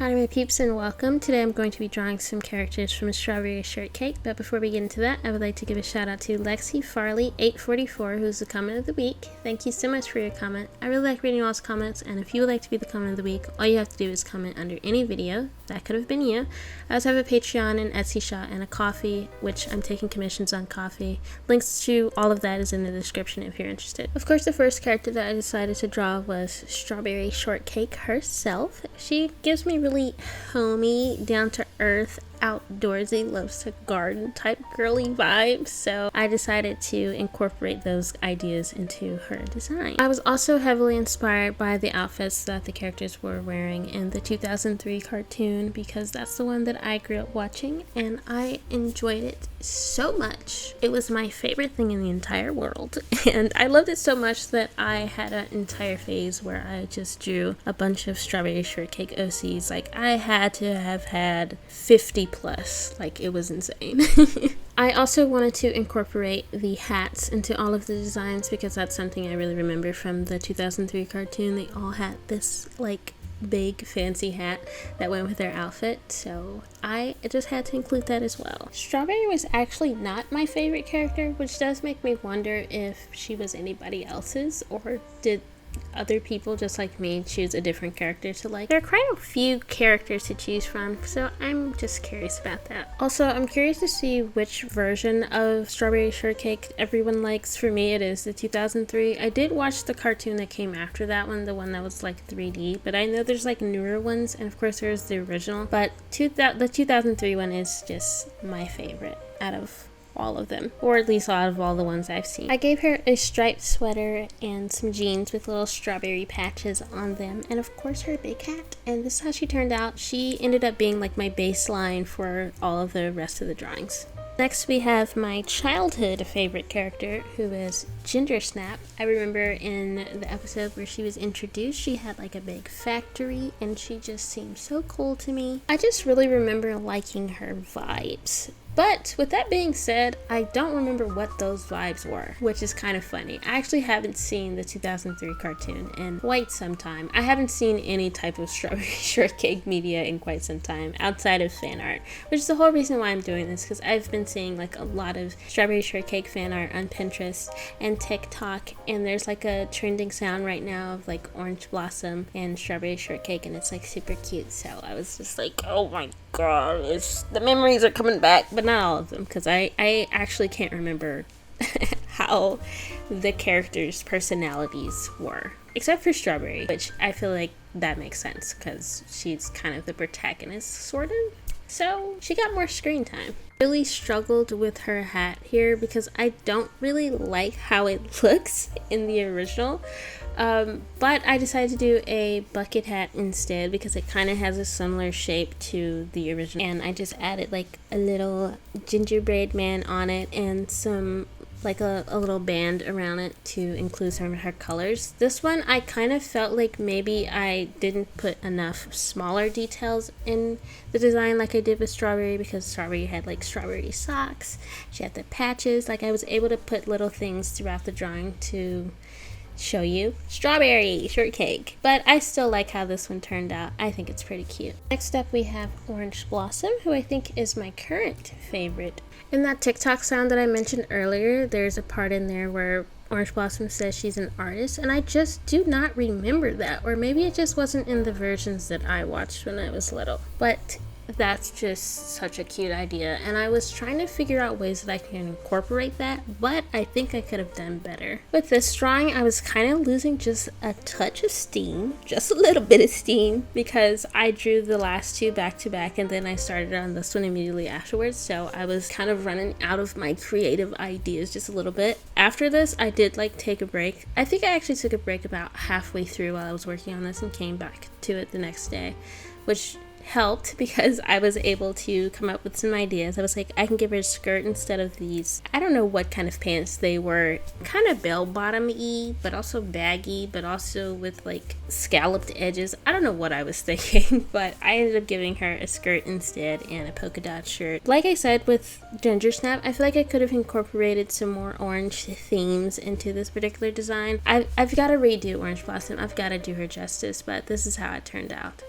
Hi my peeps and welcome. Today I'm going to be drawing some characters from Strawberry Shortcake, but before we get into that, I would like to give a shout out to Lexi Farley 844, who's the comment of the week. Thank you so much for your comment. I really like reading all's comments, and if you would like to be the comment of the week, all you have to do is comment under any video. That could have been you. I also have a Patreon, an Etsy shop, and a coffee, which I'm taking commissions on coffee. Links to all of that is in the description if you're interested. Of course, the first character that I decided to draw was Strawberry Shortcake herself. She gives me really homey, down-to-earth, outdoorsy, loves to garden type girly vibes, so I decided to incorporate those ideas into her design. I was also heavily inspired by the outfits that the characters were wearing in the 2003 cartoon because that's the one that I grew up watching and I enjoyed it so much. It was my favorite thing in the entire world and I loved it so much that I had an entire phase where I just drew a bunch of Strawberry Shortcake OCs. Like I had to have had 50 plus, like it was insane. I also wanted to incorporate the hats into all of the designs because that's something I really remember from the 2003 cartoon. They all had this like big fancy hat that went with their outfit, so I just had to include that as well. Strawberry was actually not my favorite character, which does make me wonder if she was anybody else's or did other people just like me choose a different character to like. There are quite a few characters to choose from, so I'm just curious about that. Also, I'm curious to see which version of Strawberry Shortcake everyone likes. For me, it is the 2003. I did watch the cartoon that came after that one, the one that was like 3D, but I know there's like newer ones, and of course there's the original, but the 2003 one is just my favorite out of all of them, or at least out of all the ones I've seen. I gave her a striped sweater and some jeans with little strawberry patches on them, and of course her big hat, and this is how she turned out. She ended up being like my baseline for all of the rest of the drawings. Next we have my childhood favorite character, who is Ginger Snap. I remember in the episode where she was introduced, she had like a big factory and she just seemed so cool to me. I just really remember liking her vibes. But with that being said, I don't remember what those vibes were, which is kind of funny. I actually haven't seen the 2003 cartoon in quite some time. I haven't seen any type of Strawberry Shortcake media in quite some time outside of fan art, which is the whole reason why I'm doing this, because I've been seeing like a lot of Strawberry Shortcake fan art on Pinterest and TikTok, and there's like a trending sound right now of like Orange Blossom and Strawberry Shortcake, and it's like super cute. So I was just like, oh my god, the memories are coming back, but not all of them, because I actually can't remember how the characters' personalities were, except for Strawberry, which I feel like that makes sense because she's kind of the protagonist, sort of. So she got more screen time. Really struggled with her hat here because I don't really like how it looks in the original. But I decided to do a bucket hat instead because it kind of has a similar shape to the original. And I just added like a little gingerbread man on it and some like a little band around it to include some of her colors. This one I kind of felt like maybe I didn't put enough smaller details in the design like I did with Strawberry, because Strawberry had like strawberry socks, she had the patches. Like I was able to put little things throughout the drawing to show you Strawberry Shortcake, but I still like how this one turned out. I think it's pretty cute. Next up we have Orange Blossom, who I think is my current favorite. In that TikTok sound that I mentioned earlier, there's a part in there where Orange Blossom says she's an artist, and I just do not remember that, or maybe it just wasn't in the versions that I watched when I was little. But that's just such a cute idea, and I was trying to figure out ways that I can incorporate that, but I think I could have done better. With this drawing, I was kind of losing just a touch of steam, just a little bit of steam, because I drew the last two back to back and then I started on this one immediately afterwards, so I was kind of running out of my creative ideas just a little bit. After this, I did like take a break. I think I actually took a break about halfway through while I was working on this and came back to it the next day, which helped because I was able to come up with some ideas. I was like, I can give her a skirt instead of these, I don't know what kind of pants they were, kind of bell-bottom-y but also baggy, but also with like scalloped edges. I don't know what I was thinking, but I ended up giving her a skirt instead and a polka dot shirt. Like I said with Ginger Snap, I feel like I could have incorporated some more orange themes into this particular design. I've got to redo Orange Blossom. I've got to do her justice, but this is how it turned out.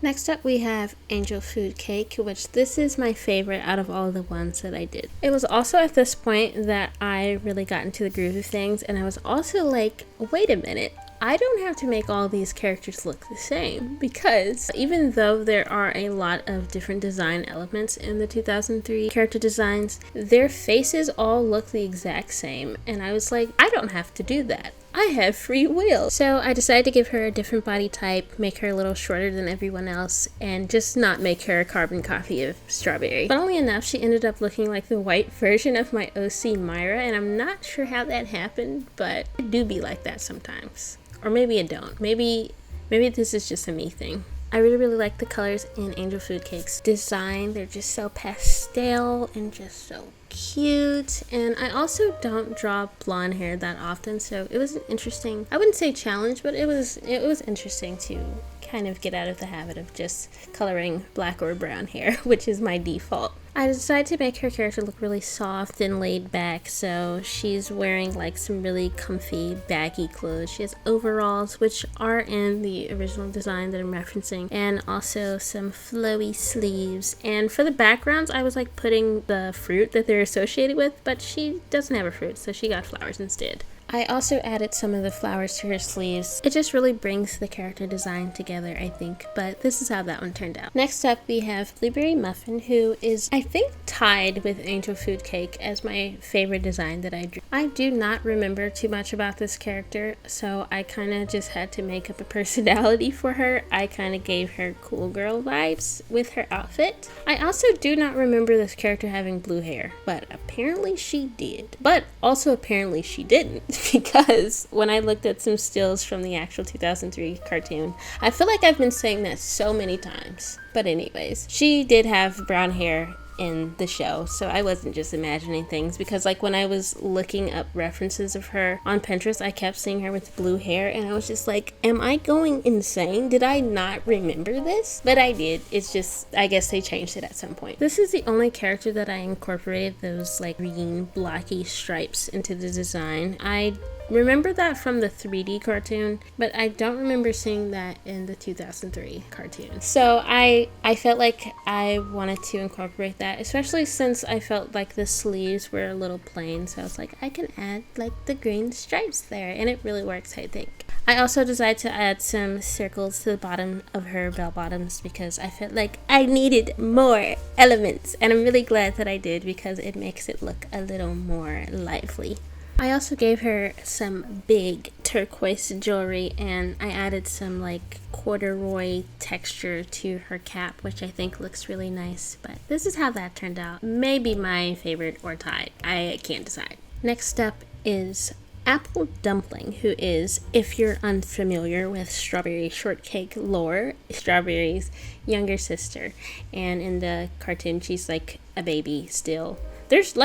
Next up we have Angel Food Cake, which this is my favorite out of all the ones that I did. It was also at this point that I really got into the groove of things, and I was also like, wait a minute, I don't have to make all these characters look the same, because even though there are a lot of different design elements in the 2003 character designs, their faces all look the exact same, and I was like, I don't have to do that. I have free will. So I decided to give her a different body type, make her a little shorter than everyone else, and just not make her a carbon copy of Strawberry. Funnily enough, she ended up looking like the white version of my OC Myra, and I'm not sure how that happened, but I do be like that sometimes. Or maybe I don't. Maybe this is just a me thing. I really like the colors in Angel Food Cake's design. They're just so pastel and just so cute. And I also don't draw blonde hair that often, so it was an interesting, I wouldn't say challenge, but it was interesting to kind of get out of the habit of just coloring black or brown hair, which is my default. I decided to make her character look really soft and laid back, so she's wearing like some really comfy baggy clothes. She has overalls, which are in the original design that I'm referencing, and also some flowy sleeves. And for the backgrounds, I was like putting the fruit that they're associated with, but she doesn't have a fruit, so she got flowers instead. I also added some of the flowers to her sleeves. It just really brings the character design together, I think, but this is how that one turned out. Next up, we have Blueberry Muffin, who is, I think, tied with Angel Food Cake as my favorite design that I drew. I do not remember too much about this character, so I kind of just had to make up a personality for her. I kind of gave her cool girl vibes with her outfit. I also do not remember this character having blue hair, but apparently she did. But also apparently she didn't. Because when I looked at some stills from the actual 2003 cartoon, I feel like I've been saying that so many times. But anyways, she did have brown hair in the show, so I wasn't just imagining things, because like when I was looking up references of her on Pinterest, I kept seeing her with blue hair, and I was just like, am I going insane? Did I not remember this? But I did. It's just, I guess they changed it at some point. This is the only character that I incorporated those like green blocky stripes into the design. I remember that from the 3D cartoon, but I don't remember seeing that in the 2003 cartoon. So I felt like I wanted to incorporate that, especially since I felt like the sleeves were a little plain, so I was like, I can add like the green stripes there, and it really works, I think. I also decided to add some circles to the bottom of her bell bottoms because I felt like I needed more elements, and I'm really glad that I did because it makes it look a little more lively. I also gave her some big turquoise jewelry, and I added some like corduroy texture to her cap, which I think looks really nice. But this is how that turned out. Maybe my favorite or tied. I can't decide. Next up is Apple Dumpling, who is, if you're unfamiliar with Strawberry Shortcake lore, Strawberry's younger sister. And in the cartoon, she's like a baby still. There's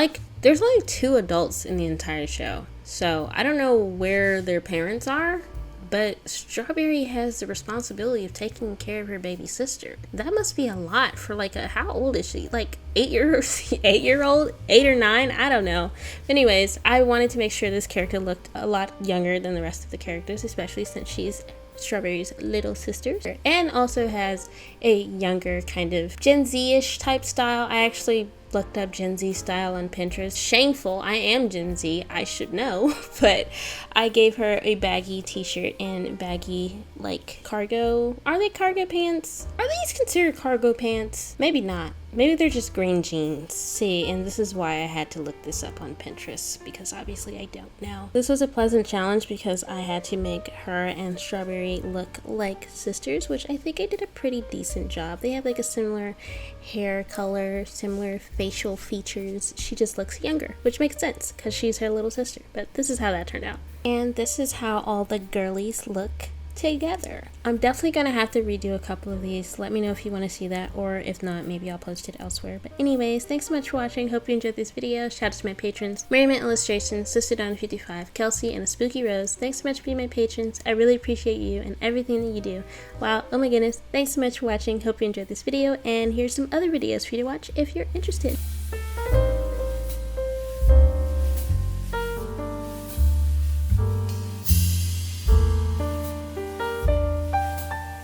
only 2 adults in the entire show, so I don't know where their parents are, but Strawberry has the responsibility of taking care of her baby sister. That must be a lot for like how old is she? Like 8-year-old, 8 or 9? I don't know. Anyways, I wanted to make sure this character looked a lot younger than the rest of the characters, especially since she's Strawberry's little sister, and also has a younger kind of Gen Z-ish type style. I actually looked up Gen Z style on Pinterest. Shameful, I am Gen Z, I should know, but I gave her a baggy t-shirt and baggy like cargo. Are they cargo pants? Are these considered cargo pants? Maybe not. Maybe they're just green jeans. See, and this is why I had to look this up on Pinterest, because obviously I don't know. This was a pleasant challenge because I had to make her and Strawberry look like sisters, which I think I did a pretty decent job. They have like a similar hair color, similar facial features. She just looks younger, which makes sense because she's her little sister. But this is how that turned out. And this is how all the girlies look together. I'm definitely gonna have to redo a couple of these. Let me know if you want to see that, or if not, maybe I'll post it elsewhere. But anyways, thanks so much for watching. Hope you enjoyed this video. Shout out to my patrons: Merriment Illustrations, Sister Dawn 55, Kelsey, and a Spooky Rose. Thanks so much for being my patrons. I really appreciate you and everything that you do. Wow, oh my goodness, thanks so much for watching. Hope you enjoyed this video, and here's some other videos for you to watch if you're interested.